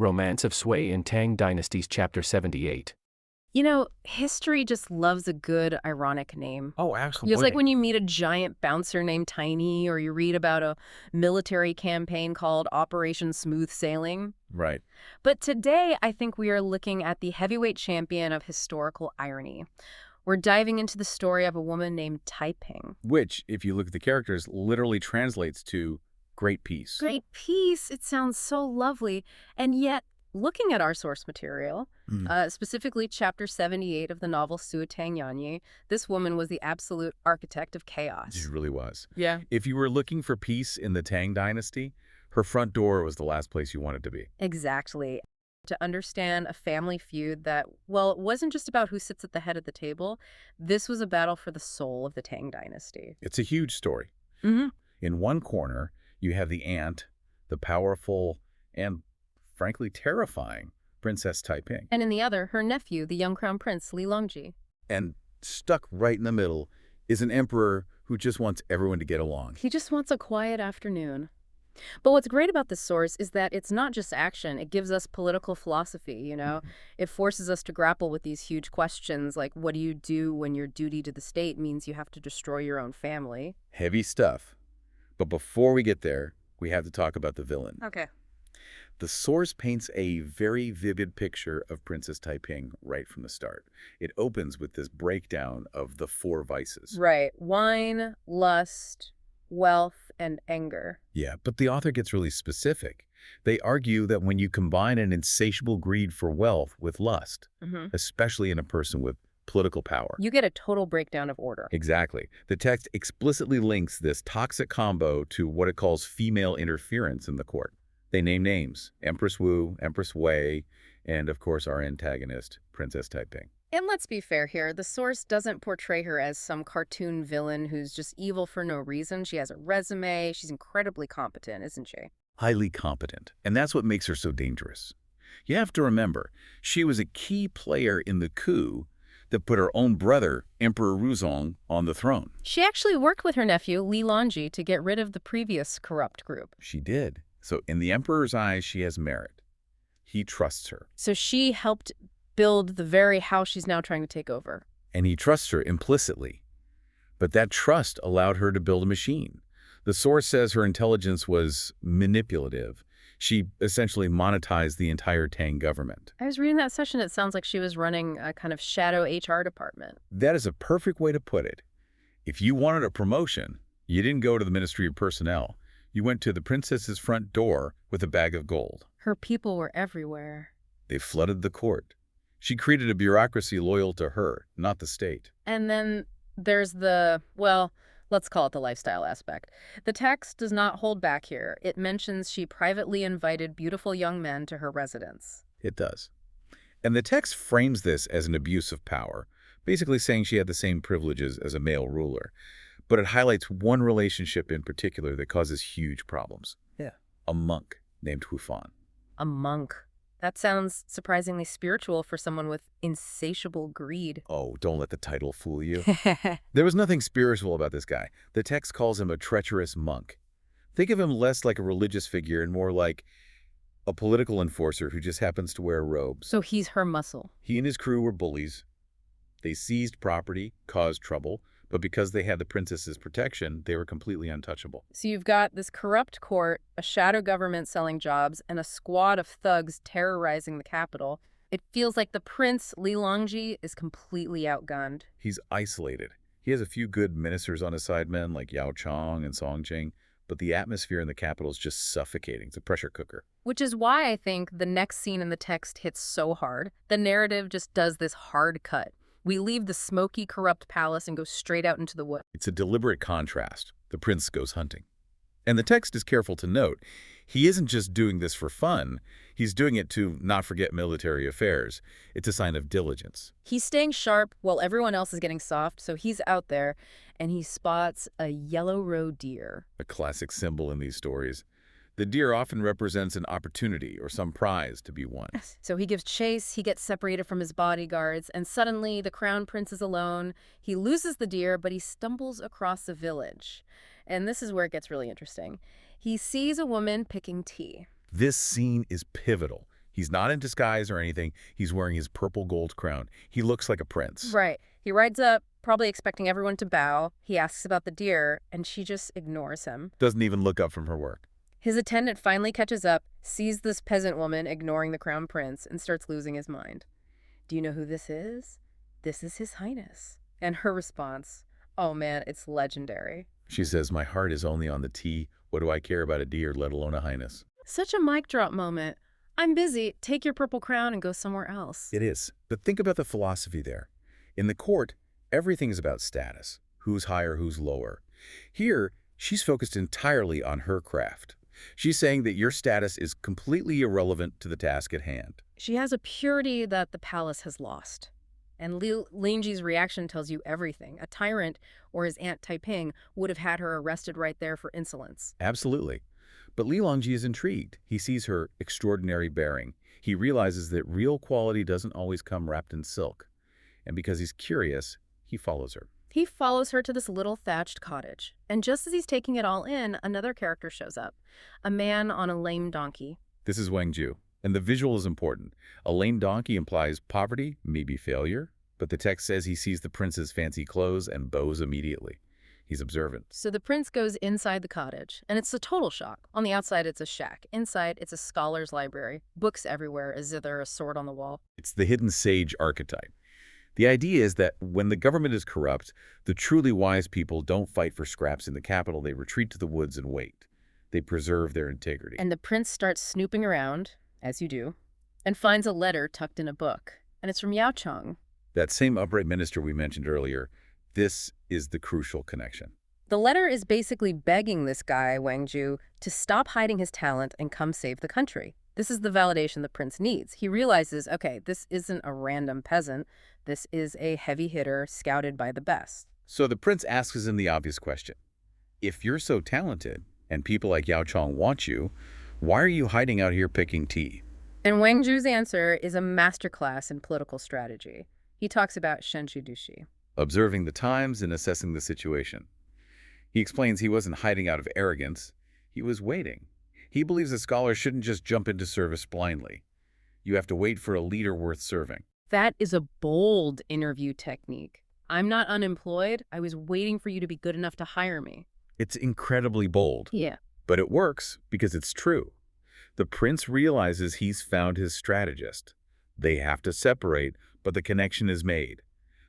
Romance of Sui in Tang Dynasties Chapter 78. History just loves a good, ironic name. Oh, It's like absolutely. when you meet a giant bouncer named Tiny, or you read about a military campaign called Operation Smooth Sailing. Right. But today, I think we are looking at the heavyweight champion of historical irony. We're diving into the story of a woman named Taiping. Which, if you look at the characters, literally translates to great peace. Great peace, it sounds so lovely. And yet, looking at our source material, specifically Chapter 78 of the novel Sui Tang Yanyi, this woman was the absolute architect of chaos. She really was. Yeah. If you were looking for peace in the Tang Dynasty, her front door was the last place you wanted to be. Exactly. To understand a family feud that, well, it wasn't just about who sits at the head of the table. This was a battle for the soul of the Tang Dynasty. It's a huge story. Mm-hmm. In one corner, you have the aunt, the powerful and, frankly, terrifying Princess Taiping. And in the other, her nephew, the young crown prince, Longji. And stuck right in the middle is an emperor who just wants everyone to get along. He just wants a quiet afternoon. But what's great about this source is that it's not just action. It gives us political philosophy, It forces us to grapple with these huge questions like, what do you do when your duty to the state means you have to destroy your own family? Heavy stuff. But before we get there, we have to talk about the villain. Okay. The source paints a very vivid picture of Princess Taiping right from the start. It opens with this breakdown of the four vices. Right. Wine, lust, wealth, and anger. Yeah, but the author gets really specific. They argue that when you combine an insatiable greed for wealth with lust, especially in a person with political power. You get a total breakdown of order. Exactly. The text explicitly links this toxic combo to what it calls female interference in the court. They name names: Empress Wu, Empress Wei, and of course our antagonist, Princess Taiping. And let's be fair here, the source doesn't portray her as some cartoon villain who's just evil for no reason. She has a resume. She's incredibly competent, isn't she? Highly competent. And that's what makes her so dangerous. You have to remember, she was a key player in the coup that put her own brother, Emperor Xuanzong, on the throne. She actually worked with her nephew, Longji, to get rid of the previous corrupt group. She did. So in the emperor's eyes, she has merit. He trusts her. So she helped build the very house she's now trying to take over. And he trusts her implicitly. But that trust allowed her to build a machine. The source says her intelligence was manipulative. She essentially monetized the entire Tang government. I was reading that session. It sounds like she was running a kind of shadow HR department. That is a perfect way to put it. If you wanted a promotion, you didn't go to the Ministry of Personnel. You went to the princess's front door with a bag of gold. Her people were everywhere. They flooded the court. She created a bureaucracy loyal to her, not the state. And then there's the, well, let's call it the lifestyle aspect. The text does not hold back here. It mentions she privately invited beautiful young men to her residence. It does. And the text frames this as an abuse of power, basically saying she had the same privileges as a male ruler. But it highlights one relationship in particular that causes huge problems. Yeah. A monk named Hufan. A monk. That sounds surprisingly spiritual for someone with insatiable greed. Oh, don't let the title fool you. There was nothing spiritual about this guy. The text calls him a treacherous monk. Think of him less like a religious figure and more like a political enforcer who just happens to wear robes. So he's her muscle. He and his crew were bullies. They seized property, caused trouble, but because they had the princess's protection, they were completely untouchable. So you've got this corrupt court, a shadow government selling jobs, and a squad of thugs terrorizing the capital. It feels like the prince, Longji, is completely outgunned. He's isolated. He has a few good ministers on his side men like Yao Chong and Songjing, but the atmosphere in the capital is just suffocating. It's a pressure cooker. Which is why I think the next scene in the text hits so hard. The narrative just does this hard cut. We leave the smoky, corrupt palace and go straight out into the woods. It's a deliberate contrast. The prince goes hunting. And the text is careful to note, he isn't just doing this for fun. He's doing it to not forget military affairs. It's a sign of diligence. He's staying sharp while everyone else is getting soft, so he's out there, and he spots a yellow roe deer. A classic symbol in these stories. The deer often represents an opportunity or some prize to be won. So he gives chase, he gets separated from his bodyguards, and suddenly the crown prince is alone. He loses the deer, but he stumbles across a village. And this is where it gets really interesting. He sees a woman picking tea. This scene is pivotal. He's not in disguise or anything. He's wearing his purple gold crown. He looks like a prince. Right. He rides up, probably expecting everyone to bow. He asks about the deer, and she just ignores him. Doesn't even look up from her work. His attendant finally catches up, sees this peasant woman ignoring the crown prince, and starts losing his mind. Do you know who this is? This is His Highness. And her response, oh man, it's legendary. She says, my heart is only on the tea. What do I care about a deer, let alone a highness? Such a mic drop moment. I'm busy. Take your purple crown and go somewhere else. It is. But think about the philosophy there. In the court, everything is about status. Who's higher, who's lower. Here, she's focused entirely on her craft. She's saying that your status is completely irrelevant to the task at hand. She has a purity that the palace has lost. And Lingji's reaction tells you everything. A tyrant or his aunt Taiping would have had her arrested right there for insolence. Absolutely. But Longji is intrigued. He sees her extraordinary bearing. He realizes that real quality doesn't always come wrapped in silk. And because he's curious, he follows her. He follows her to this little thatched cottage. And just as he's taking it all in, another character shows up. A man on a lame donkey. This is Wang Ju. And the visual is important. A lame donkey implies poverty, maybe failure. But the text says he sees the prince's fancy clothes and bows immediately. He's observant. So the prince goes inside the cottage, and it's a total shock. On the outside, it's a shack. Inside, it's a scholar's library. Books everywhere, as if there a sword on the wall. It's the hidden sage archetype. The idea is that when the government is corrupt, the truly wise people don't fight for scraps in the capital. They retreat to the woods and wait. They preserve their integrity. And the prince starts snooping around, as you do, and finds a letter tucked in a book. And it's from Xuanzong. That same upright minister we mentioned earlier, this is the crucial connection. The letter is basically begging this guy, Wang Ju, to stop hiding his talent and come save the country. This is the validation the prince needs. He realizes, okay, this isn't a random peasant. This is a heavy hitter scouted by the best. So the prince asks him the obvious question. If you're so talented and people like Xuanzong want you, why are you hiding out here picking tea? And Wang Ju's answer is a masterclass in political strategy. He talks about Dushi. Observing the times and assessing the situation. He explains he wasn't hiding out of arrogance. He was waiting. He believes a scholar shouldn't just jump into service blindly. You have to wait for a leader worth serving. That is a bold interview technique. I'm not unemployed. I was waiting for you to be good enough to hire me. It's incredibly bold. Yeah. But it works because it's true. The prince realizes he's found his strategist. They have to separate, but the connection is made.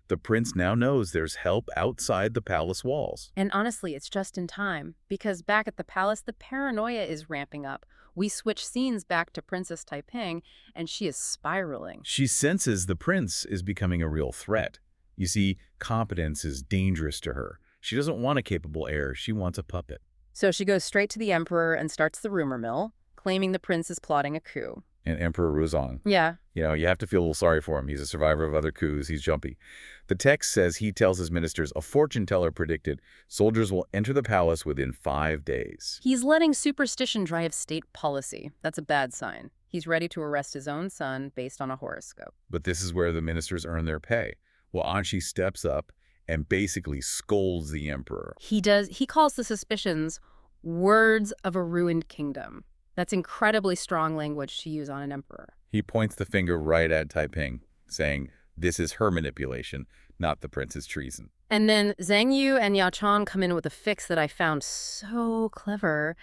The prince now knows there's help outside the palace walls. And honestly, it's just in time, because back at the palace, the paranoia is ramping up. We switch scenes back to Princess Taiping, and she is spiraling. She senses the prince is becoming a real threat. You see, competence is dangerous to her. She doesn't want a capable heir. She wants a puppet. So she goes straight to the emperor and starts the rumor mill, claiming the prince is plotting a coup. And Emperor Ruzong. Yeah. You have to feel a little sorry for him. He's a survivor of other coups. He's jumpy. The text says he tells his ministers a fortune teller predicted soldiers will enter the palace within 5 days. He's letting superstition drive state policy. That's a bad sign. He's ready to arrest his own son based on a horoscope. But this is where the ministers earn their pay. Well, Anshi steps up and basically scolds the emperor. He does. He calls the suspicions words of a ruined kingdom. That's incredibly strong language to use on an emperor. He points the finger right at Taiping, saying, this is her manipulation, not the prince's treason. And then Zhang Yu and Yao come in with a fix that I found so clever.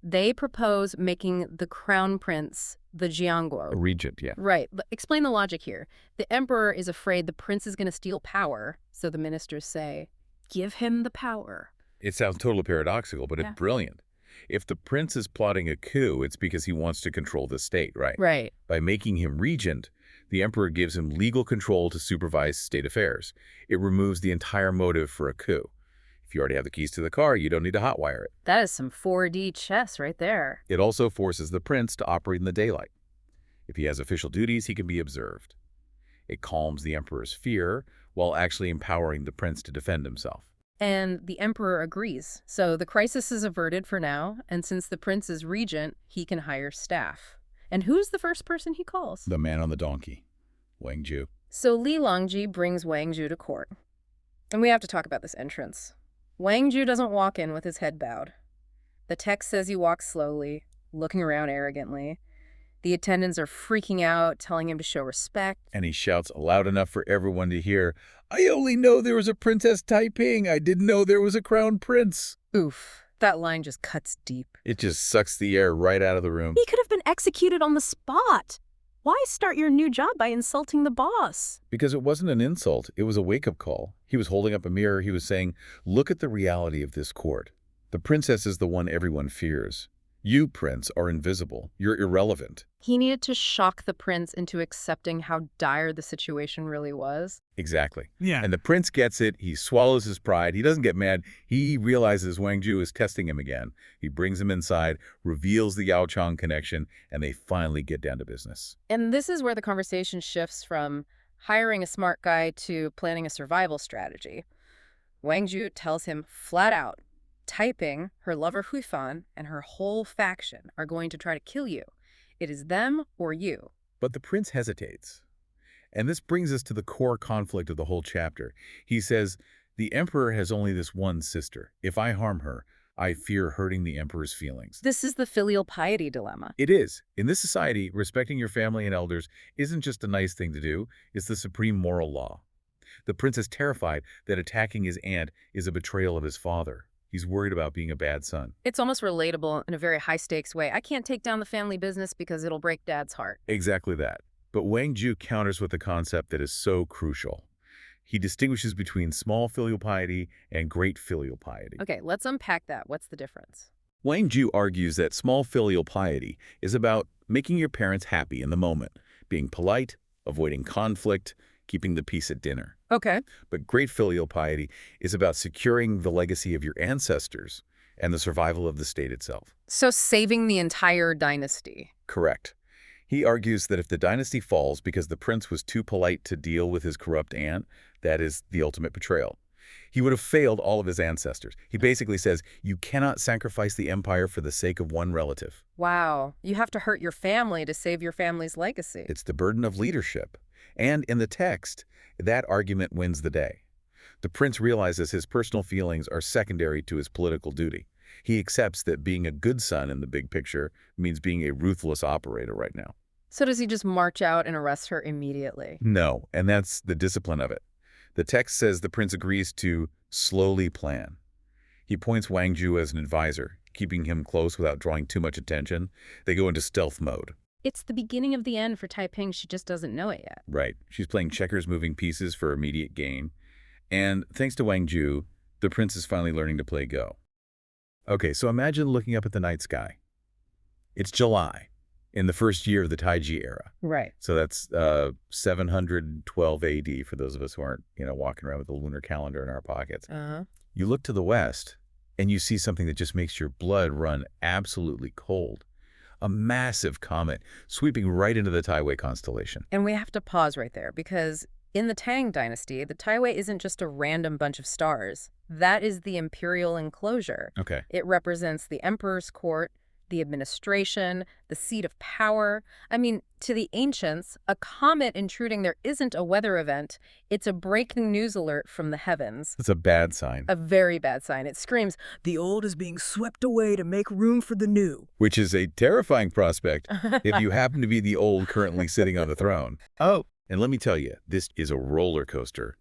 They propose making the crown prince the Jianguo. A regent, yeah. Right. But explain the logic here. The emperor is afraid the prince is going to steal power, so the ministers say, give him the power. It sounds totally paradoxical, but it's brilliant. If the prince is plotting a coup, it's because he wants to control the state, right? Right. By making him regent, the emperor gives him legal control to supervise state affairs. It removes the entire motive for a coup. If you already have the keys to the car, you don't need to hotwire it. That is some 4D chess right there. It also forces the prince to operate in the daylight. If he has official duties, he can be observed. It calms the emperor's fear while actually empowering the prince to defend himself. And the emperor agrees. So the crisis is averted for now, and since the prince is regent, he can hire staff. And who's the first person he calls? The man on the donkey, Wang Ju. So Longji brings Wang Ju to court. And we have to talk about this entrance. Wang Ju doesn't walk in with his head bowed. The text says he walks slowly, looking around arrogantly. The attendants are freaking out, telling him to show respect. And he shouts loud enough for everyone to hear, "I only know there was a Princess Taiping. I didn't know there was a crown prince." Oof, that line just cuts deep. It just sucks the air right out of the room. He could have been executed on the spot. Why start your new job by insulting the boss? Because it wasn't an insult. It was a wake-up call. He was holding up a mirror. He was saying, look at the reality of this court. The princess is the one everyone fears. You, prince, are invisible. You're irrelevant. He needed to shock the prince into accepting how dire the situation really was. Exactly. Yeah. And the prince gets it. He swallows his pride. He doesn't get mad. He realizes Wang Ju is testing him again. He brings him inside, reveals the Yao Chang connection, and they finally get down to business. And this is where the conversation shifts from hiring a smart guy to planning a survival strategy. Wang Ju tells him flat out, Taiping, her lover Huifan, and her whole faction are going to try to kill you. It is them or you. But the prince hesitates. And this brings us to the core conflict of the whole chapter. He says, the emperor has only this one sister. If I harm her, I fear hurting the emperor's feelings. This is the filial piety dilemma. It is. In this society, respecting your family and elders isn't just a nice thing to do. It's the supreme moral law. The prince is terrified that attacking his aunt is a betrayal of his father. He's worried about being a bad son. It's almost relatable in a very high-stakes way. I can't take down the family business because it'll break Dad's heart. Exactly that. But Wang Ju counters with a concept that is so crucial. He distinguishes between small filial piety and great filial piety. Okay, let's unpack that. What's the difference? Wang Ju argues that small filial piety is about making your parents happy in the moment, being polite, avoiding conflict, keeping the peace at dinner. Okay. But great filial piety is about securing the legacy of your ancestors and the survival of the state itself. So saving the entire dynasty. Correct. He argues that if the dynasty falls because the prince was too polite to deal with his corrupt aunt, that is the ultimate betrayal. He would have failed all of his ancestors. He basically says, you cannot sacrifice the empire for the sake of one relative. Wow. You have to hurt your family to save your family's legacy. It's the burden of leadership. And in the text, that argument wins the day. The prince realizes his personal feelings are secondary to his political duty. He accepts that being a good son in the big picture means being a ruthless operator right now. So does he just march out and arrest her immediately? No, and that's the discipline of it. The text says the prince agrees to slowly plan. He appoints Wang Ju as an advisor, keeping him close without drawing too much attention. They go into stealth mode. It's the beginning of the end for Taiping. She just doesn't know it yet. Right. She's playing checkers, moving pieces for immediate gain. And thanks to Wang Ju, the prince is finally learning to play Go. Okay, so imagine looking up at the night sky. It's July, in the first year of the Taiji era. Right. So that's 712 AD for those of us who aren't, walking around with a lunar calendar in our pockets. Uh-huh. You look to the west, and you see something that just makes your blood run absolutely cold. A massive comet sweeping right into the Taiwei constellation. And we have to pause right there because in the Tang dynasty, the Taiwei isn't just a random bunch of stars. That is the imperial enclosure. Okay. It represents the emperor's court, the administration, the seat of power. I mean, to the ancients, a comet intruding there isn't a weather event. It's a breaking news alert from the heavens. It's a bad sign. A very bad sign. It screams, the old is being swept away to make room for the new. Which is a terrifying prospect if you happen to be the old currently sitting on the throne. Oh. And let me tell you, this is a roller coaster.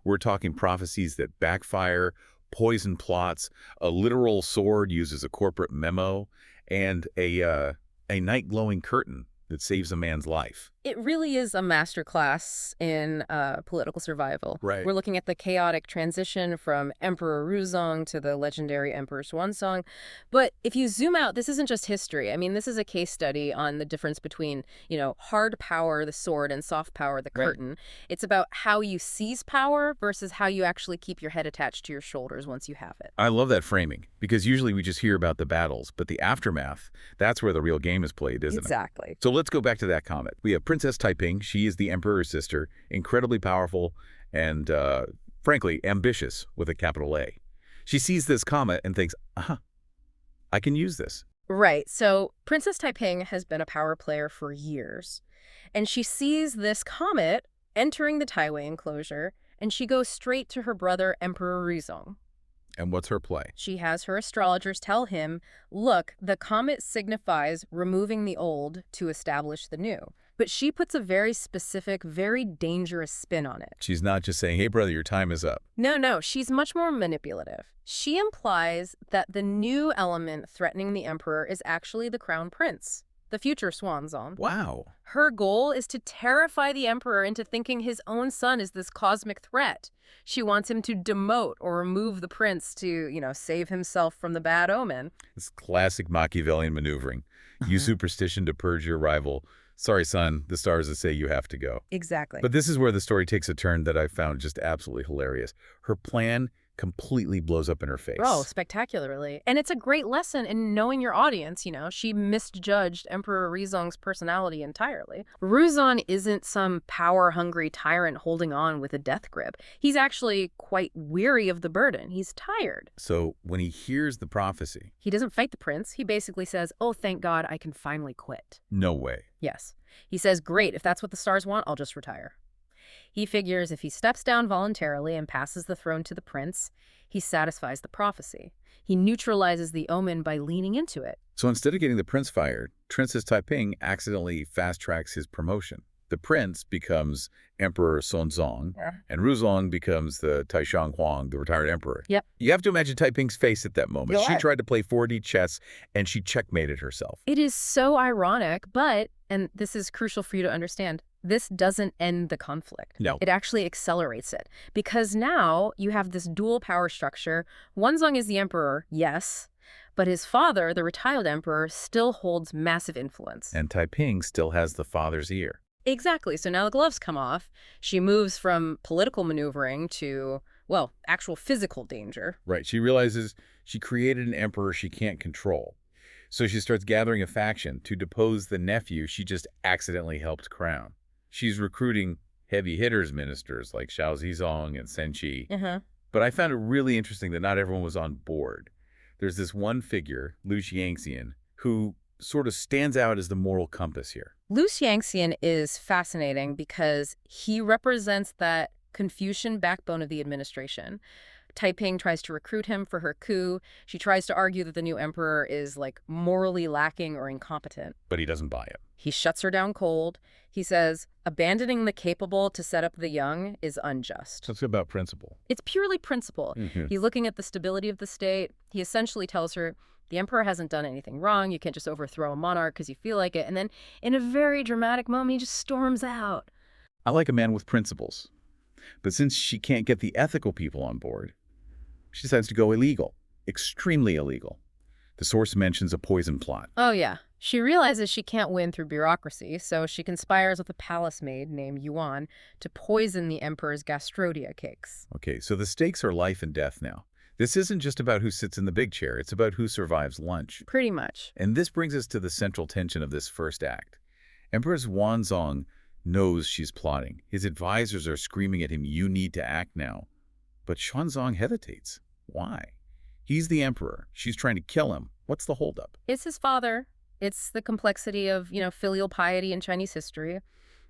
We're talking prophecies that backfire, poison plots, a literal sword used as a corporate memo, and a night glowing curtain that saves a man's life. It really is a masterclass in political survival. Right. We're looking at the chaotic transition from Emperor Ruzong to the legendary Emperor Xuanzong. But if you zoom out, this isn't just history. I mean, this is a case study on the difference between, hard power, the sword, and soft power, the curtain. It's about how you seize power versus how you actually keep your head attached to your shoulders once you have it. I love that framing, because usually we just hear about the battles, but the aftermath, that's where the real game is played, isn't it? Exactly. So let's go back to that comet. We have Princess Taiping. She is the emperor's sister, incredibly powerful and, frankly, ambitious with a capital A. She sees this comet and thinks, I can use this. Right. So Princess Taiping has been a power player for years, and she sees this comet entering the Taiwei enclosure, and she goes straight to her brother, Emperor Ruzong. And what's her play? She has her astrologers tell him, look, the comet signifies removing the old to establish the new. But she puts a very specific, very dangerous spin on it. She's not just saying, hey, brother, your time is up. No, she's much more manipulative. She implies that the new element threatening the emperor is actually the crown prince, the future Xuanzong. Wow. Her goal is to terrify the emperor into thinking his own son is this cosmic threat. She wants him to demote or remove the prince to, save himself from the bad omen. It's classic Machiavellian maneuvering. Use superstition to purge your rival. Sorry, son, the stars that say you have to go. Exactly. But this is where the story takes a turn that I found just absolutely hilarious. Her plan completely blows up in her face. Oh, spectacularly. And it's a great lesson in knowing your audience, She misjudged Emperor Ruzong's personality entirely. Ruzong isn't some power-hungry tyrant holding on with a death grip. He's actually quite weary of the burden. He's tired. So when he hears the prophecy... He doesn't fight the prince. He basically says, oh, thank God, I can finally quit. No way. Yes. He says, great, if that's what the stars want, I'll just retire. He figures if he steps down voluntarily and passes the throne to the prince, he satisfies the prophecy. He neutralizes the omen by leaning into it. So instead of getting the prince fired, Princess Taiping accidentally fast-tracks his promotion. The prince becomes Emperor Xuanzong, and Ruzong becomes the Taishang Huang, the retired emperor. Yep. You have to imagine Taiping's face at that moment. She tried to play 4D chess, and she checkmated herself. It is so ironic, but, and this is crucial for you to understand, this doesn't end the conflict. No. It actually accelerates it. Because now you have this dual power structure. Xuanzong is the emperor, yes, but his father, the retired emperor, still holds massive influence. And Taiping still has the father's ear. Exactly. So now the gloves come off. She moves from political maneuvering to, well, actual physical danger. Right. She realizes she created an emperor she can't control. So she starts gathering a faction to depose the nephew she just accidentally helped crown. She's recruiting heavy hitters ministers like Xuanzong and Senqi. But I found it really interesting that not everyone was on board. There's this one figure, Lu Xiangxian, who sort of stands out as the moral compass here. Lu Xiangxian is fascinating because he represents that Confucian backbone of the administration. Taiping tries to recruit him for her coup. She tries to argue that the new emperor is, morally lacking or incompetent. But he doesn't buy it. He shuts her down cold. He says, abandoning the capable to set up the young is unjust. So it's about principle. It's purely principle. He's looking at the stability of the state. He essentially tells her, the emperor hasn't done anything wrong. You can't just overthrow a monarch because you feel like it. And then in a very dramatic moment, he just storms out. I like a man with principles. But since she can't get the ethical people on board, she decides to go illegal. Extremely illegal. The source mentions a poison plot. Oh, yeah. She realizes she can't win through bureaucracy, so she conspires with a palace maid named Yuan to poison the emperor's gastrodia cakes. Okay, so the stakes are life and death now. This isn't just about who sits in the big chair. It's about who survives lunch. Pretty much. And this brings us to the central tension of this first act. Empress Xuanzong knows she's plotting. His advisors are screaming at him, you need to act now. But Xuanzong hesitates. Why? He's the emperor. She's trying to kill him. What's the holdup? It's his father. It's the complexity of, filial piety in Chinese history.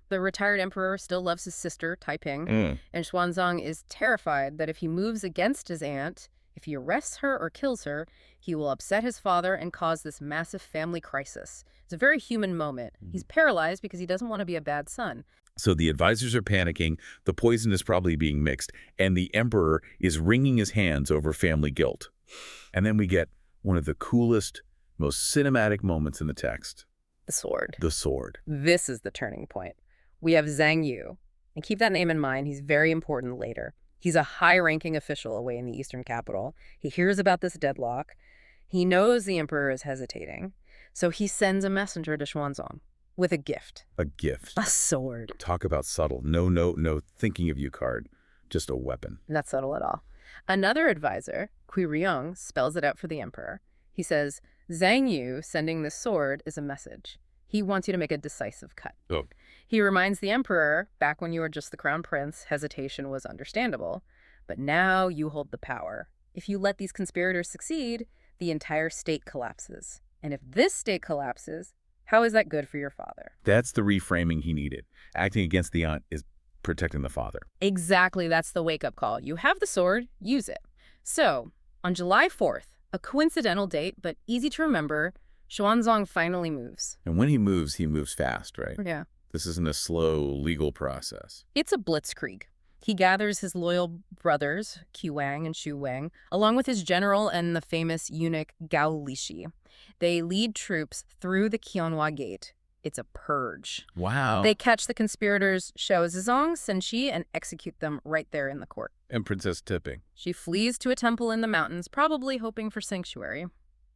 The retired emperor still loves his sister, Taiping, and Xuanzong is terrified that if he moves against his aunt, if he arrests her or kills her, he will upset his father and cause this massive family crisis. It's a very human moment. He's paralyzed because he doesn't want to be a bad son. So the advisors are panicking, the poison is probably being mixed, and the emperor is wringing his hands over family guilt. And then we get one of the coolest, most cinematic moments in the text. The sword. The sword. This is the turning point. We have Zhang Yu. And keep that name in mind. He's very important later. He's a high-ranking official away in the eastern capital. He hears about this deadlock. He knows the emperor is hesitating. So he sends a messenger to Xuanzong with a gift. A gift. A sword. Talk about subtle. No thinking of you card. Just a weapon. Not subtle at all. Another advisor, Qui Ryong, spells it out for the emperor. He says, Zhang Yu sending this sword is a message. He wants you to make a decisive cut. Oh. He reminds the emperor, back when you were just the crown prince, hesitation was understandable. But now you hold the power. If you let these conspirators succeed, the entire state collapses. And if this state collapses, how is that good for your father? That's the reframing he needed. Acting against the aunt is protecting the father. Exactly, that's the wake-up call. You have the sword, use it. So, On July 4th, a coincidental date, but easy to remember, Xuanzong finally moves. And when he moves fast, right? Yeah. This isn't a slow legal process. It's a blitzkrieg. He gathers his loyal brothers, Qu Wang and Shu Wang, along with his general and the famous eunuch Gao Lishi. They lead troops through the Qianhua Gate. It's a purge. Wow. They catch the conspirators Xuanzong, Senshi, and execute them right there in the court. And Princess Tipping. She flees to a temple in the mountains, probably hoping for sanctuary.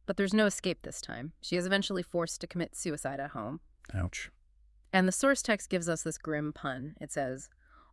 But there's no escape this time. She is eventually forced to commit suicide at home. Ouch. And the source text gives us this grim pun. It says,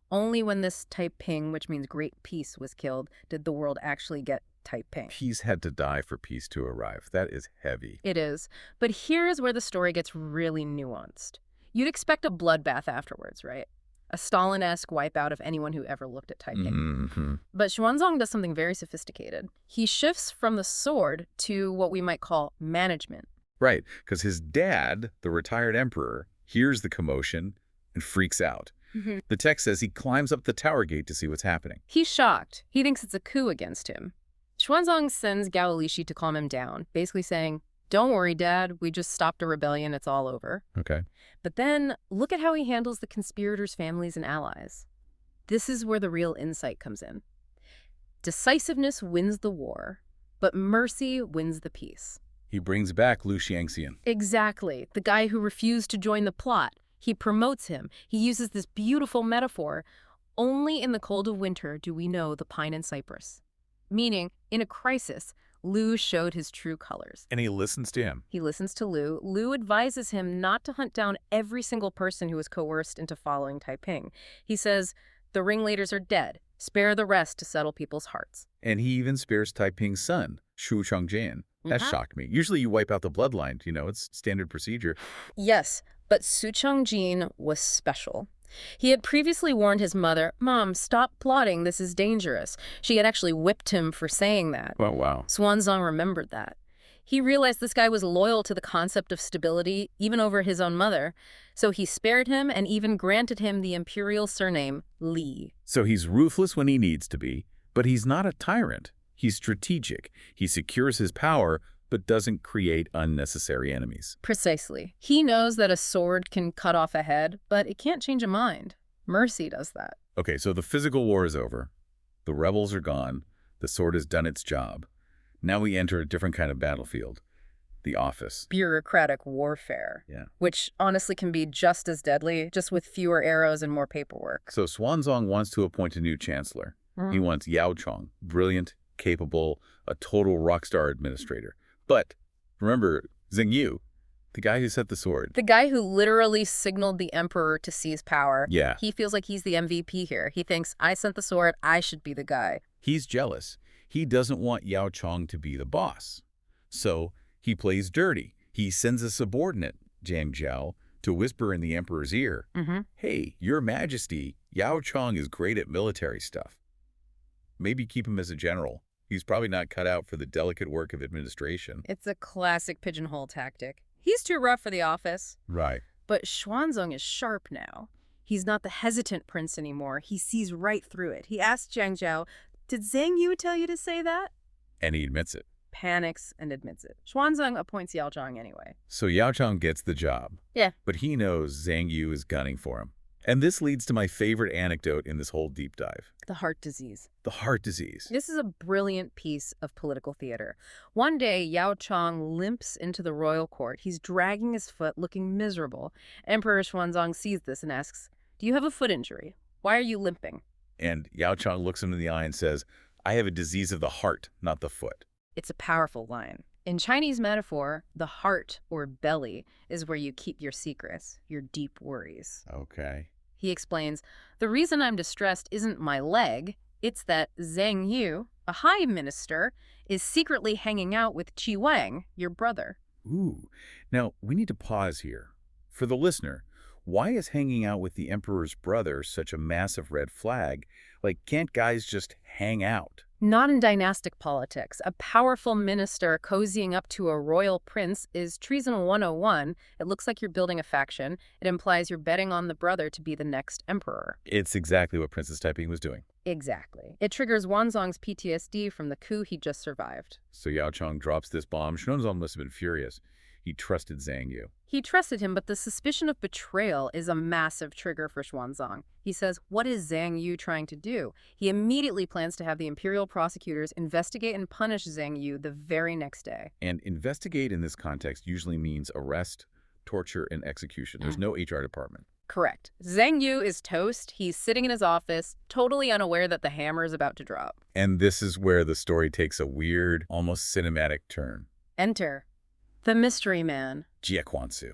"Only when this Taiping, which means great peace, was killed, did the world actually get Taiping." Peace had to die for peace to arrive. That is heavy. It is. But here's where the story gets really nuanced. You'd expect a bloodbath afterwards, right? A Stalin-esque wipeout of anyone who ever looked at Taiping. Mm-hmm. But Xuanzong does something very sophisticated. He shifts from the sword to what we might call management. Right, because his dad, the retired emperor, hears the commotion and freaks out. The text says he climbs up the tower gate to see what's happening. He's shocked. He thinks it's a coup against him. Xuanzong sends Gao Lishi to calm him down, basically saying, "Don't worry, Dad. We just stopped a rebellion. It's all over." Okay. But then look at how he handles the conspirators' families and allies. This is where the real insight comes in. Decisiveness wins the war, but mercy wins the peace. He brings back Lu Xiangxian. Exactly. The guy who refused to join the plot. He promotes him. He uses this beautiful metaphor. Only in the cold of winter do we know the pine and cypress. Meaning, in a crisis, Lu showed his true colors. And he listens to him. He listens to Lu. Lu advises him not to hunt down every single person who was coerced into following Taiping. He says, "The ringleaders are dead. Spare the rest to settle people's hearts." And he even spares Taiping's son, Shu Chongjian. That shocked me. Usually you wipe out the bloodline. It's standard procedure. Yes, but Su Chongjin was special. He had previously warned his mother, "Mom, stop plotting. This is dangerous." She had actually whipped him for saying that. Oh, wow. Xuanzong remembered that. He realized this guy was loyal to the concept of stability, even over his own mother. So he spared him and even granted him the imperial surname, Li. So he's ruthless when he needs to be, but he's not a tyrant. He's strategic. He secures his power, but doesn't create unnecessary enemies. Precisely. He knows that a sword can cut off a head, but it can't change a mind. Mercy does that. Okay, so the physical war is over. The rebels are gone. The sword has done its job. Now we enter a different kind of battlefield. The office. Bureaucratic warfare. Yeah. Which honestly can be just as deadly, just with fewer arrows and more paperwork. So Xuanzong wants to appoint a new chancellor. He wants Yao Chong, brilliant, capable, a total rock star administrator. But remember, Zheng Yu, the guy who set the sword. The guy who literally signaled the emperor to seize power. Yeah. He feels like he's the MVP here. He thinks, I sent the sword, I should be the guy. He's jealous. He doesn't want Yao Chong to be the boss. So he plays dirty. He sends a subordinate, Jiang Zhao, to whisper in the emperor's ear, "Hey, your majesty, Yao Chong is great at military stuff. Maybe keep him as a general. He's probably not cut out for the delicate work of administration." It's a classic pigeonhole tactic. He's too rough for the office. Right. But Xuanzong is sharp now. He's not the hesitant prince anymore. He sees right through it. He asks Jiang Zhao, "Did Zheng Yu tell you to say that?" And he admits it. Panics and admits it. Xuanzong appoints Yao Chong anyway. So Yao Chong gets the job. Yeah. But he knows Zhang Yu is gunning for him. And this leads to my favorite anecdote in this whole deep dive. The heart disease. The heart disease. This is a brilliant piece of political theater. One day, Yao Chong limps into the royal court. He's dragging his foot, looking miserable. Emperor Xuanzong sees this and asks, "Do you have a foot injury? Why are you limping?" And Yao Chong looks him in the eye and says, "I have a disease of the heart, not the foot." It's a powerful line. In Chinese metaphor, the heart, or belly, is where you keep your secrets, your deep worries. Okay. He explains, "The reason I'm distressed isn't my leg. It's that Zheng Yu, a high minister, is secretly hanging out with Qi Wang, your brother." Ooh. Now, we need to pause here. For the listener, why is hanging out with the emperor's brother such a massive red flag? Like, can't guys just hang out? Not in dynastic politics. A powerful minister cozying up to a royal prince is treason 101. It looks like you're building a faction. It implies you're betting on the brother to be the next emperor. It's exactly what Princess Taiping was doing. Exactly. It triggers Xuanzong's PTSD from the coup he just survived. So Yao Cheng drops this bomb. Xuanzong must have been furious. He trusted Zhang Yu. He trusted him, but the suspicion of betrayal is a massive trigger for Xuanzong. He says, what is Zhang Yu trying to do? He immediately plans to have the imperial prosecutors investigate and punish Zhang Yu the very next day. And investigate in this context usually means arrest, torture, and execution. There's no HR department. Correct. Zhang Yu is toast. He's sitting in his office, totally unaware that the hammer is about to drop. And this is where the story takes a weird, almost cinematic turn. Enter the mystery man. Jie Quanzu.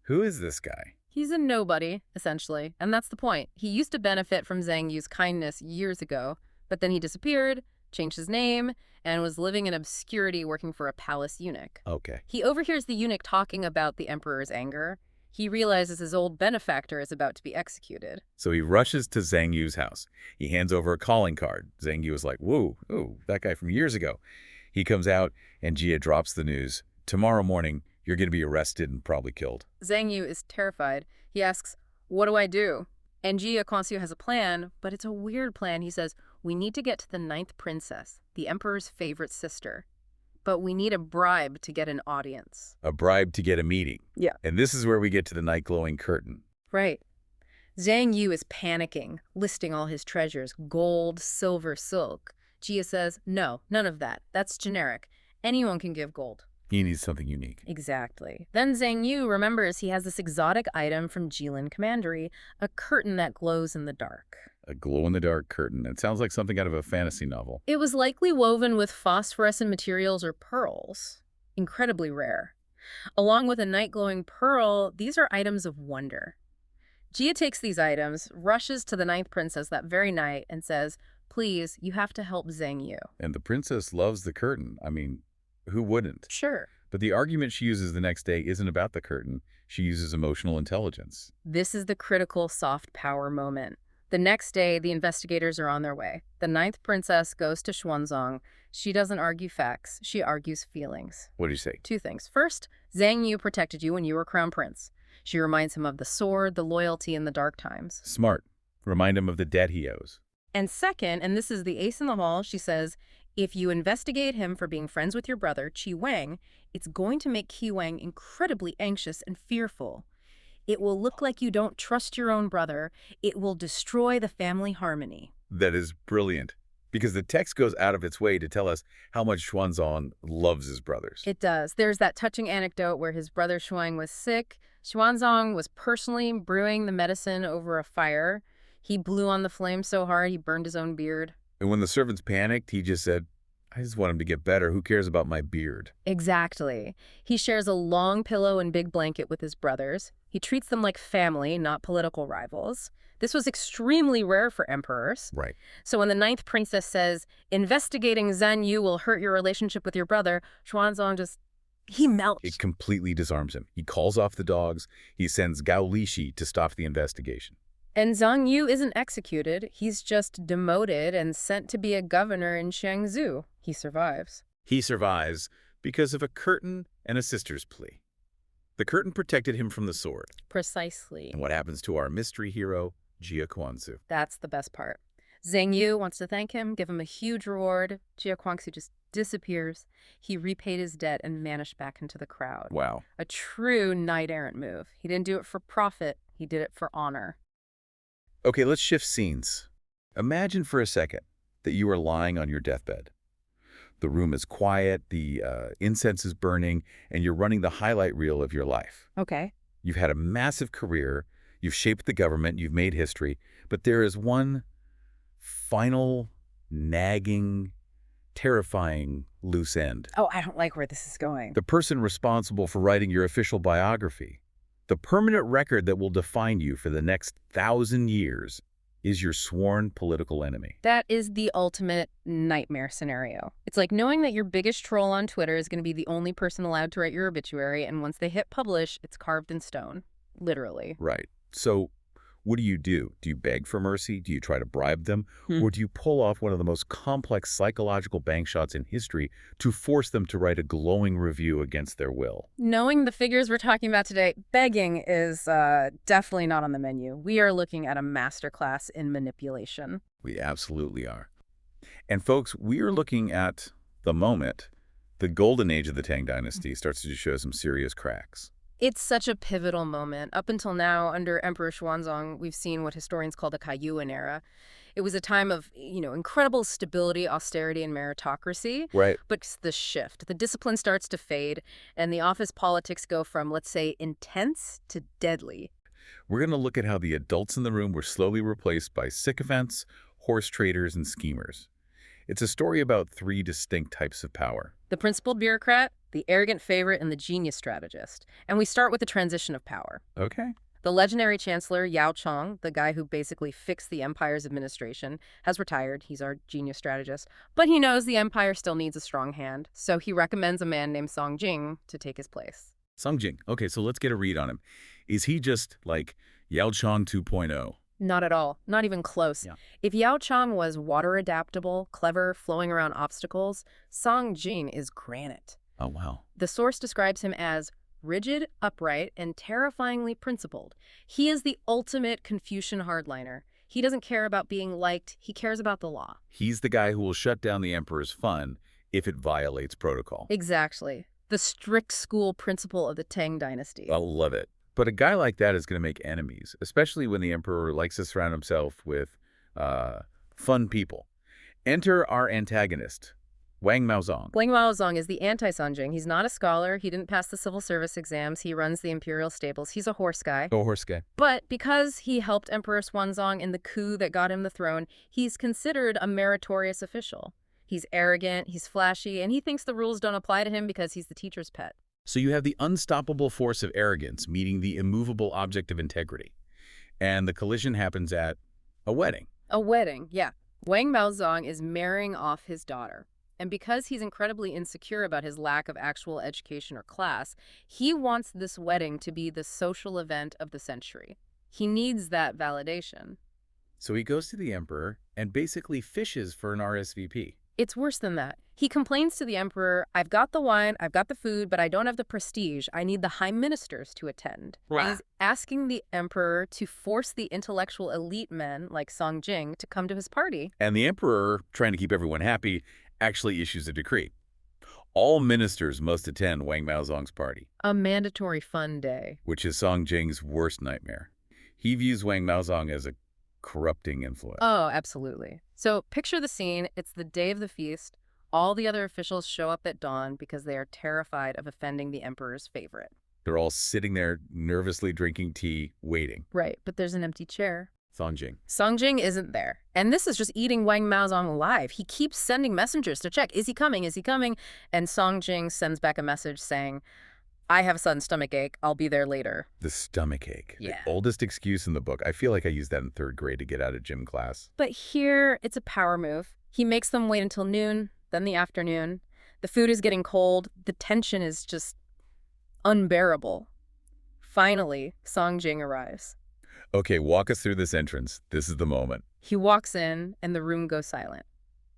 Who is this guy? He's a nobody, essentially, and that's the point. He used to benefit from Zhang Yu's kindness years ago, but then he disappeared, changed his name, and was living in obscurity working for a palace eunuch. Okay. He overhears the eunuch talking about the emperor's anger. He realizes his old benefactor is about to be executed. So he rushes to Zhang Yu's house. He hands over a calling card. Zhang Yu is like, whoa, oh, that guy from years ago. He comes out, and Jie drops the news. Tomorrow morning, you're going to be arrested and probably killed. Zhang Yu is terrified. He asks, what do I do? And Jie Quanzu has a plan, but it's a weird plan. He says, we need to get to the 9th princess, the emperor's favorite sister. But we need a bribe to get an audience. A bribe to get a meeting. Yeah. And this is where we get to the night-glowing curtain. Right. Zhang Yu is panicking, listing all his treasures, gold, silver, silk. Jie says, no, none of that. That's generic. Anyone can give gold. He needs something unique. Exactly. Then Zhang Yu remembers he has this exotic item from Jilin Commandery, a curtain that glows in the dark. A glow-in-the-dark curtain. It sounds like something out of a fantasy novel. It was likely woven with phosphorescent materials or pearls. Incredibly rare. Along with a night-glowing pearl, these are items of wonder. Jie takes these items, rushes to the 9th princess that very night, and says, please, you have to help Zhang Yu. And the princess loves the curtain. I mean, who wouldn't? Sure. But the argument she uses the next day isn't about the curtain. She uses emotional intelligence. This is the critical soft power moment. The next day, the investigators are on their way. The 9th princess goes to Xuanzong. She doesn't argue facts. She argues feelings. What do you say? 2 things. First, Zhang Yu protected you when you were crown prince. She reminds him of the sword, the loyalty in the dark times. Smart. Remind him of the debt he owes. And second, and this is the ace in the hole, she says, if you investigate him for being friends with your brother, Qi Wang, it's going to make Qi Wang incredibly anxious and fearful. It will look like you don't trust your own brother. It will destroy the family harmony. That is brilliant, because the text goes out of its way to tell us how much Xuanzong loves his brothers. It does. There's that touching anecdote where his brother Shuang was sick. Xuanzong was personally brewing the medicine over a fire. He blew on the flame so hard he burned his own beard. And when the servants panicked, he just said, I just want him to get better. Who cares about my beard? Exactly. He shares a long pillow and big blanket with his brothers. He treats them like family, not political rivals. This was extremely rare for emperors. Right. So when the 9th princess says, investigating Zhang Yu will hurt your relationship with your brother, Xuanzong he melts. It completely disarms him. He calls off the dogs. He sends Gao Lishi to stop the investigation. And Zhang Yu isn't executed. He's just demoted and sent to be a governor in Shangzhou. He survives. He survives because of a curtain and a sister's plea. The curtain protected him from the sword. Precisely. And what happens to our mystery hero, Jie Quanzu? That's the best part. Zhang Yu wants to thank him, give him a huge reward. Jie Quanzu just disappears. He repaid his debt and vanished back into the crowd. Wow. A true knight-errant move. He didn't do it for profit. He did it for honor. Okay, let's shift scenes. Imagine for a second that you are lying on your deathbed. The room is quiet, the incense is burning, and you're running the highlight reel of your life. Okay. You've had a massive career, you've shaped the government, you've made history, but there is one final, nagging, terrifying loose end. Oh, I don't like where this is going. The person responsible for writing your official biography, the permanent record that will define you for the next 1,000 years, is your sworn political enemy. That is the ultimate nightmare scenario. It's like knowing that your biggest troll on Twitter is going to be the only person allowed to write your obituary, and once they hit publish, it's carved in stone. Literally. Right. So what do? Do you beg for mercy? Do you try to bribe them? Or do you pull off one of the most complex psychological bank shots in history to force them to write a glowing review against their will? Knowing the figures we're talking about today, begging is definitely not on the menu. We are looking at a masterclass in manipulation. We absolutely are. And folks, we are looking at the moment the golden age of the Tang dynasty starts to show some serious cracks. It's such a pivotal moment. Up until now, under Emperor Xuanzong, we've seen what historians call the Kaiyuan era. It was a time of, incredible stability, austerity, and meritocracy. Right. But the shift, the discipline starts to fade, and the office politics go from, let's say, intense to deadly. We're going to look at how the adults in the room were slowly replaced by sycophants, horse traders, and schemers. It's a story about three distinct types of power. The principled bureaucrat, the arrogant favorite, and the genius strategist. And we start with the transition of power. Okay. The legendary chancellor, Yao Chong, the guy who basically fixed the empire's administration, has retired. He's our genius strategist. But he knows the empire still needs a strong hand, so he recommends a man named Songjing to take his place. Songjing. Okay, so let's get a read on him. Is he just like Yao Chong 2.0? Not at all. Not even close. Yeah. If Yao Chong was water adaptable, clever, flowing around obstacles, Songjing is granite. Oh, wow. The source describes him as rigid, upright, and terrifyingly principled. He is the ultimate Confucian hardliner. He doesn't care about being liked. He cares about the law. He's the guy who will shut down the emperor's fun if it violates protocol. Exactly. The strict school principle of the Tang dynasty. I love it. But a guy like that is going to make enemies, especially when the emperor likes to surround himself with fun people. Enter our antagonist, Wang Maozong. Wang Maozong is the anti-Songjing. He's not a scholar. He didn't pass the civil service exams. He runs the imperial stables. He's a horse guy. Oh, horse guy. But because he helped Emperor Xuanzong in the coup that got him the throne, he's considered a meritorious official. He's arrogant, he's flashy, and he thinks the rules don't apply to him because he's the teacher's pet. So you have the unstoppable force of arrogance meeting the immovable object of integrity. And the collision happens at a wedding. A wedding, yeah. Wang Maozong is marrying off his daughter. And because he's incredibly insecure about his lack of actual education or class, he wants this wedding to be the social event of the century. He needs that validation. So he goes to the emperor and basically fishes for an RSVP. It's worse than that. He complains to the emperor, I've got the wine, I've got the food, but I don't have the prestige. I need the high ministers to attend. Wow. He's asking the emperor to force the intellectual elite men like Songjing to come to his party. And the emperor, trying to keep everyone happy, actually issues a decree. All ministers must attend Wang Maozong's party. A mandatory fun day. Which is Songjing's worst nightmare. He views Wang Maozong as a corrupting influence. Oh, absolutely. So picture the scene. It's the day of the feast. All the other officials show up at dawn because they are terrified of offending the emperor's favorite. They're all sitting there nervously drinking tea, waiting. Right, but there's an empty chair. Songjing. Songjing isn't there. And this is just eating Wang Maozong alive. He keeps sending messengers to check, is he coming, is he coming? And Songjing sends back a message saying, I have a sudden stomach ache. I'll be there later. The stomach ache. Yeah. The oldest excuse in the book. I feel like I used that in 3rd grade to get out of gym class. But here, it's a power move. He makes them wait until noon, then the afternoon. The food is getting cold. The tension is just unbearable. Finally, Songjing arrives. Okay, walk us through this entrance. This is the moment. He walks in, and the room goes silent.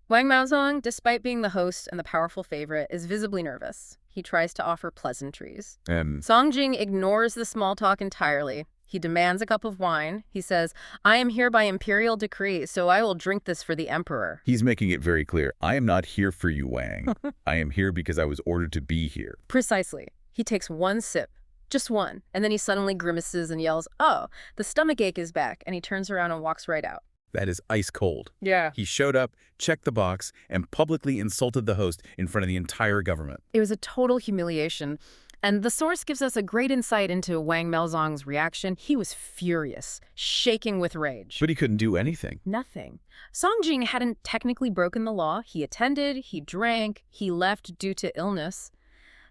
Wang Maozong, despite being the host and the powerful favorite, is visibly nervous. He tries to offer pleasantries. And Songjing ignores the small talk entirely. He demands a cup of wine. He says, I am here by imperial decree, so I will drink this for the emperor. he's making it very clear. I am not here for you, Wang. I am here because I was ordered to be here. Precisely. He takes one sip. Just one. And then he suddenly grimaces and yells, oh, the stomach ache is back. And he turns around and walks right out. That is ice cold. Yeah. He showed up, checked the box, and publicly insulted the host in front of the entire government. It was a total humiliation. And the source gives us a great insight into Wang Maozong's reaction. He was furious, shaking with rage. But he couldn't do anything. Nothing. Songjing hadn't technically broken the law. He attended, he drank, he left due to illness.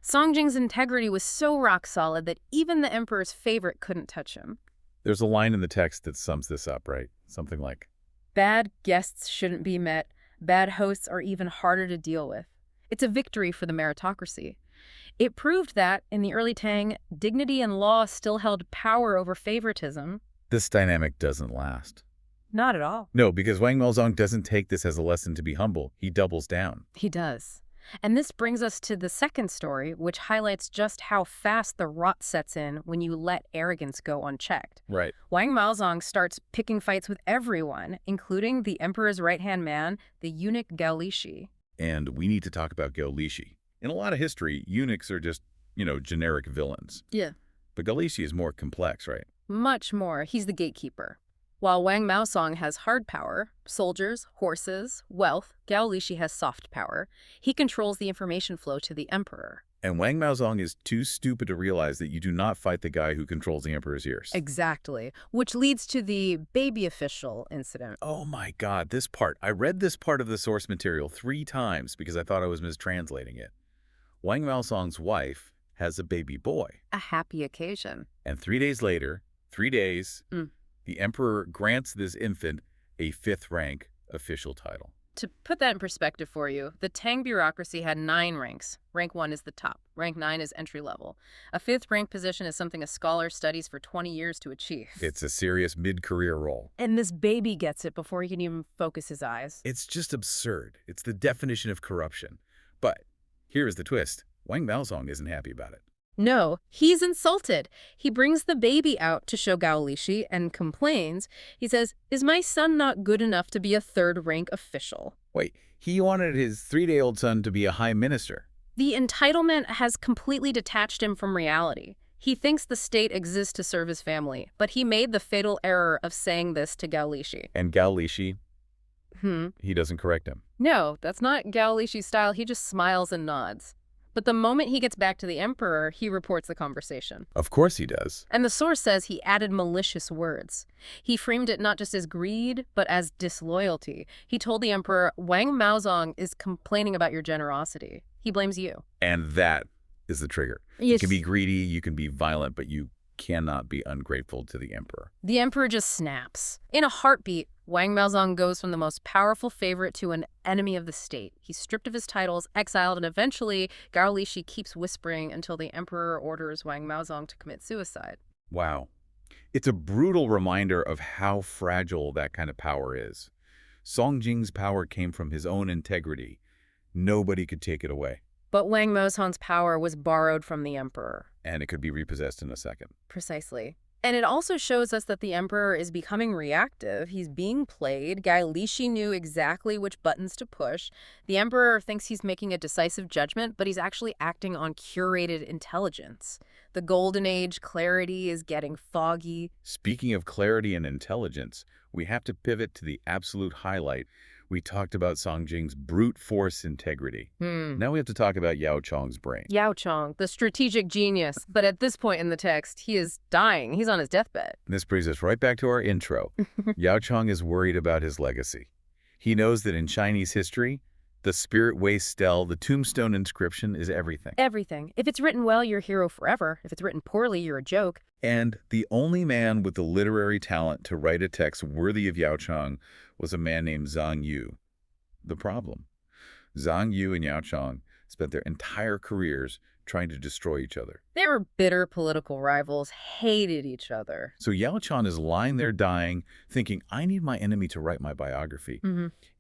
Songjing's integrity was so rock solid that even the emperor's favorite couldn't touch him. There's a line in the text that sums this up, right? Something like, Bad guests shouldn't be met. Bad hosts are even harder to deal with. It's a victory for the meritocracy. It proved that, in the early Tang, dignity and law still held power over favoritism. this dynamic doesn't last. Not at all. No, because Wang Maozong doesn't take this as a lesson to be humble. He doubles down. He does. And this brings us to the second story, which highlights just how fast the rot sets in when you let arrogance go unchecked. Right. Wang Maozong starts picking fights with everyone, including the emperor's right-hand man, the eunuch Gao Lishi. And we need to talk about Gao Lishi. In a lot of history, eunuchs are just, generic villains. Yeah. But Gao Lishi is more complex, right? Much more. He's the gatekeeper. While Wang Maozong has hard power, soldiers, horses, wealth, Gao Lishi has soft power. He controls the information flow to the emperor. And Wang Maozong is too stupid to realize that you do not fight the guy who controls the emperor's ears. Exactly. Which leads to the baby official incident. Oh my God, this part. I read this part of the source material 3 times because I thought I was mistranslating it. Wang Maozong's wife has a baby boy. A happy occasion. And 3 days later, 3 days, the emperor grants this infant a 5th rank official title. To put that in perspective for you, the Tang bureaucracy had 9 ranks. Rank 1 is the top. Rank 9 is entry level. A 5th rank position is something a scholar studies for 20 years to achieve. It's a serious mid-career role. And this baby gets it before he can even focus his eyes. It's just absurd. It's the definition of corruption. But here is the twist. Wang Maozong isn't happy about it. No, he's insulted. He brings the baby out to show Gao Lishi and complains. He says, "Is my son not good enough to be a 3rd-rank official?" Wait, he wanted his 3-day-old son to be a high minister. The entitlement has completely detached him from reality. He thinks the state exists to serve his family, but he made the fatal error of saying this to Gao Lishi. And Gao Lishi, he doesn't correct him. No, that's not Gao Lishi's style. He just smiles and nods. But the moment he gets back to the emperor, he reports the conversation. Of course he does. And the source says he added malicious words. He framed it not just as greed, but as disloyalty. He told the emperor, "Wang Maozong is complaining about your generosity. He blames you." And that is the trigger. Yes. You can be greedy, you can be violent, but you cannot be ungrateful to the emperor. The emperor just snaps. In a heartbeat, Wang Maozong goes from the most powerful favorite to an enemy of the state. He's stripped of his titles, exiled, and eventually, Gao Lishi keeps whispering until the emperor orders Wang Maozong to commit suicide. Wow. It's a brutal reminder of how fragile that kind of power is. Song Jing's power came from his own integrity. Nobody could take it away. But Wang Maozong's power was borrowed from the emperor. And it could be repossessed in a second. Precisely. And it also shows us that the emperor is becoming reactive. He's being played. Gao Lishi knew exactly which buttons to push. The emperor thinks he's making a decisive judgment, but he's actually acting on curated intelligence. The golden age clarity is getting foggy. Speaking of clarity and intelligence, we have to pivot to the absolute highlight. We talked about Song Jing's brute force integrity. Now we have to talk about Yao Chong's brain. Yao Chong, the strategic genius. But at this point in the text, he is dying. He's on his deathbed. And this brings us right back to our intro. Yao Chong is worried about his legacy. He knows that in Chinese history, the spirit way stele, the tombstone inscription, is everything. Everything. If it's written well, you're a hero forever. If it's written poorly, you're a joke. And the only man with the literary talent to write a text worthy of Yao Chong was a man named Zhang Yu. The problem: Zhang Yu and Yao Chong spent their entire careers trying to destroy each other. They were bitter political rivals, hated each other. So Yao Chong is lying there dying, thinking, I need my enemy to write my biography.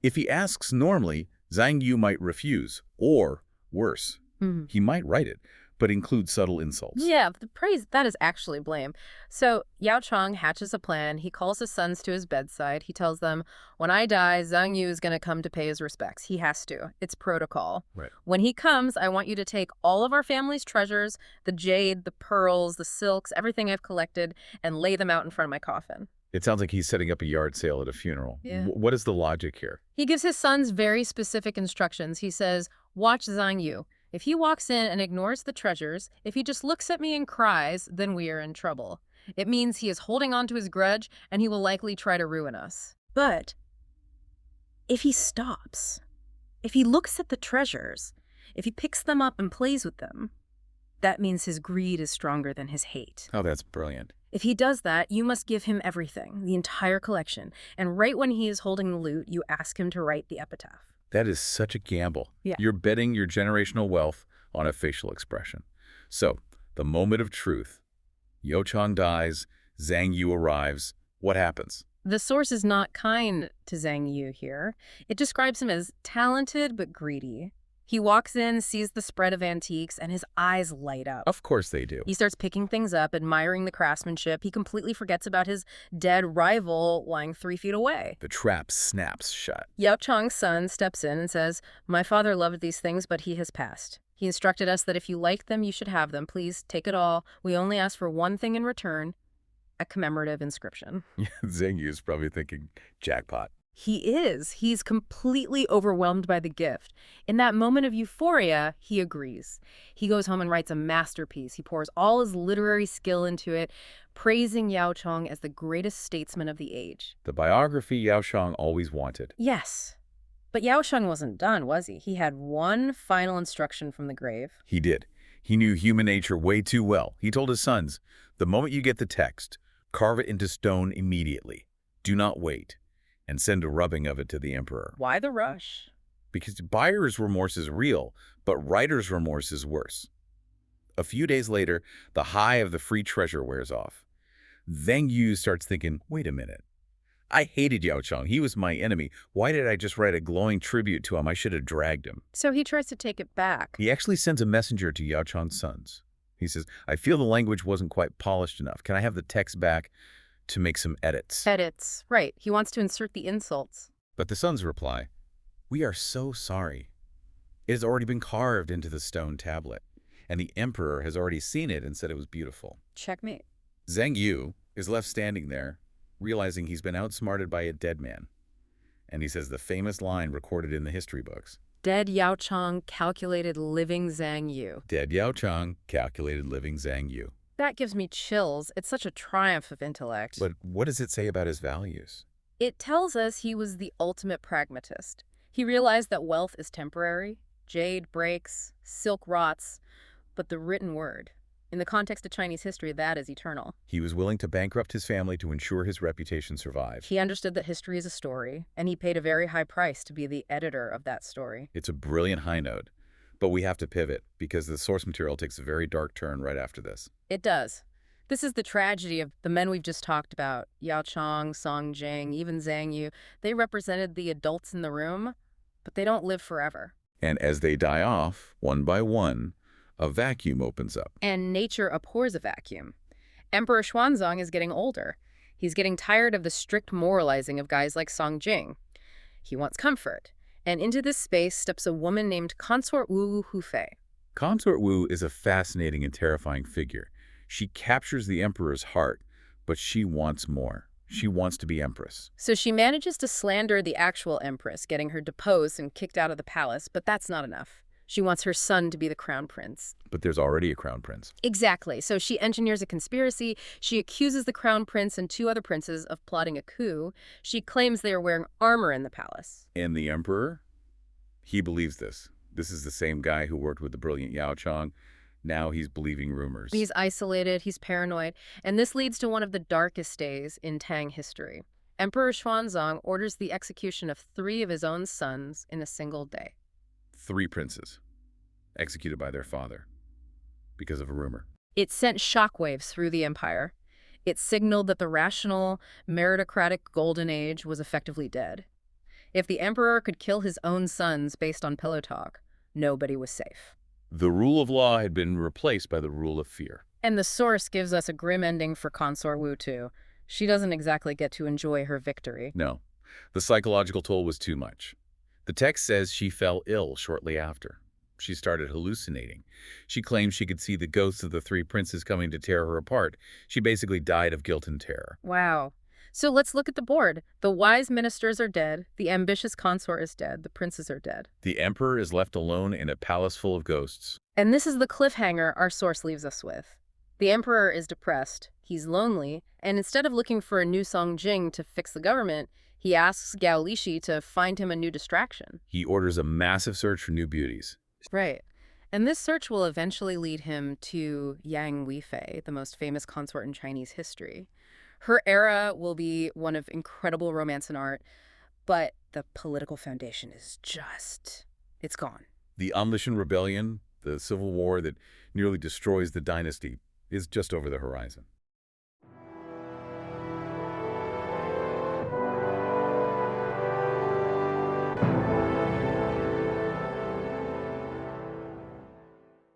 If he asks normally, Zhang Yu might refuse, or worse, he might write it, but include subtle insults. Yeah, the praise, that is actually blame. So Yao Chong hatches a plan. He calls his sons to his bedside. He tells them, when I die, Zhang Yu is going to come to pay his respects. He has to. It's protocol. Right. When he comes, I want you to take all of our family's treasures, the jade, the pearls, the silks, everything I've collected, and lay them out in front of my coffin. It sounds like he's setting up a yard sale at a funeral. Yeah. What is the logic here? He gives his sons very specific instructions. He says, watch Zhang Yu. If he walks in and ignores the treasures, if he just looks at me and cries, then we are in trouble. It means he is holding on to his grudge, and he will likely try to ruin us. But if he stops, if he looks at the treasures, if he picks them up and plays with them, that means his greed is stronger than his hate. Oh, that's brilliant. If he does that, you must give him everything, the entire collection. And right when he is holding the loot, you ask him to write the epitaph. That is such a gamble. Yeah. You're betting your generational wealth on a facial expression. So, the moment of truth. Yao Chong dies, Zhang Yu arrives. What happens? The source is not kind to Zhang Yu here. It describes him as talented but greedy. He walks in, sees the spread of antiques, and his eyes light up. Of course they do. He starts picking things up, admiring the craftsmanship. He completely forgets about his dead rival lying 3 feet away. The trap snaps shut. Yao Chang's son steps in and says, "My father loved these things, but he has passed. He instructed us that if you like them, you should have them. Please, take it all. We only ask for one thing in return, a commemorative inscription." Zheng Yu's probably thinking, jackpot. He is. He's completely overwhelmed by the gift. In that moment of euphoria, he agrees. He goes home and writes a masterpiece. He pours all his literary skill into it, praising Yao Chang as the greatest statesman of the age. The biography Yao Chang always wanted. Yes. But Yao Chang wasn't done, was he? He had one final instruction from the grave. He did. He knew human nature way too well. He told his sons, the moment you get the text, carve it into stone immediately. Do not wait. And send a rubbing of it to the emperor. Why the rush? Because buyer's remorse is real, but writer's remorse is worse. A few days later, the high of the free treasure wears off. Zheng Yu starts thinking, wait a minute. I hated Yao Chang. He was my enemy. Why did I just write a glowing tribute to him? I should have dragged him. So he tries to take it back. He actually sends a messenger to Yao Chang's sons. He says, I feel the language wasn't quite polished enough. Can I have the text back to make some edits? Edits. Right. He wants to insert the insults. But the sons reply, we are so sorry. It has already been carved into the stone tablet, and the emperor has already seen it and said it was beautiful. Checkmate. Zheng Yu is left standing there, realizing he's been outsmarted by a dead man. And he says the famous line recorded in the history books. Dead Yao Chang calculated living Zhang Yu. Dead Yao Chang calculated living Zhang Yu. That gives me chills. It's such a triumph of intellect. But what does it say about his values? It tells us he was the ultimate pragmatist. He realized that wealth is temporary, jade breaks, silk rots, but the written word, in the context of Chinese history, that is eternal. He was willing to bankrupt his family to ensure his reputation survived. He understood that history is a story, and he paid a very high price to be the editor of that story. It's a brilliant high note. But we have to pivot, because the source material takes a very dark turn right after this. It does. This is the tragedy of the men we've just talked about. Yao Chang, Song Jing, even Zhang Yu. They represented the adults in the room, but they don't live forever. And as they die off, one by one, a vacuum opens up. And nature abhors a vacuum. Emperor Xuanzong is getting older. He's getting tired of the strict moralizing of guys like Song Jing. He wants comfort. And into this space steps a woman named Consort Wu Hufei. Consort Wu is a fascinating and terrifying figure. She captures the emperor's heart, but she wants more. She wants to be empress. So she manages to slander the actual empress, getting her deposed and kicked out of the palace, but that's not enough. She wants her son to be the crown prince. But there's already a crown prince. Exactly. So she engineers a conspiracy. She accuses the crown prince and 2 other princes of plotting a coup. She claims they are wearing armor in the palace. And the emperor? He believes this. This is the same guy who worked with the brilliant Yao Chang. Now he's believing rumors. He's isolated, he's paranoid, and this leads to one of the darkest days in Tang history. Emperor Xuanzong orders the execution of 3 of his own sons in a single day. 3 princes, executed by their father, because of a rumor. It sent shockwaves through the empire. It signaled that the rational, meritocratic golden age was effectively dead. If the emperor could kill his own sons based on pillow talk, nobody was safe. The rule of law had been replaced by the rule of fear. And the source gives us a grim ending for Consort Wu, too. She doesn't exactly get to enjoy her victory. No, the psychological toll was too much. The text says she fell ill shortly after. She started hallucinating. She claimed she could see the ghosts of the 3 princes coming to tear her apart. She basically died of guilt and terror. Wow. So let's look at the board. The wise ministers are dead. The ambitious consort is dead. The princes are dead. The emperor is left alone in a palace full of ghosts. And this is the cliffhanger our source leaves us with. The emperor is depressed. He's lonely. And instead of looking for a new Song Jing to fix the government, he asks Gao Lishi to find him a new distraction. He orders a massive search for new beauties. Right. And this search will eventually lead him to Yang Weifei, the most famous consort in Chinese history. Her era will be one of incredible romance and art, but the political foundation is it's gone. The Anlishan Rebellion, the civil war that nearly destroys the dynasty, is just over the horizon.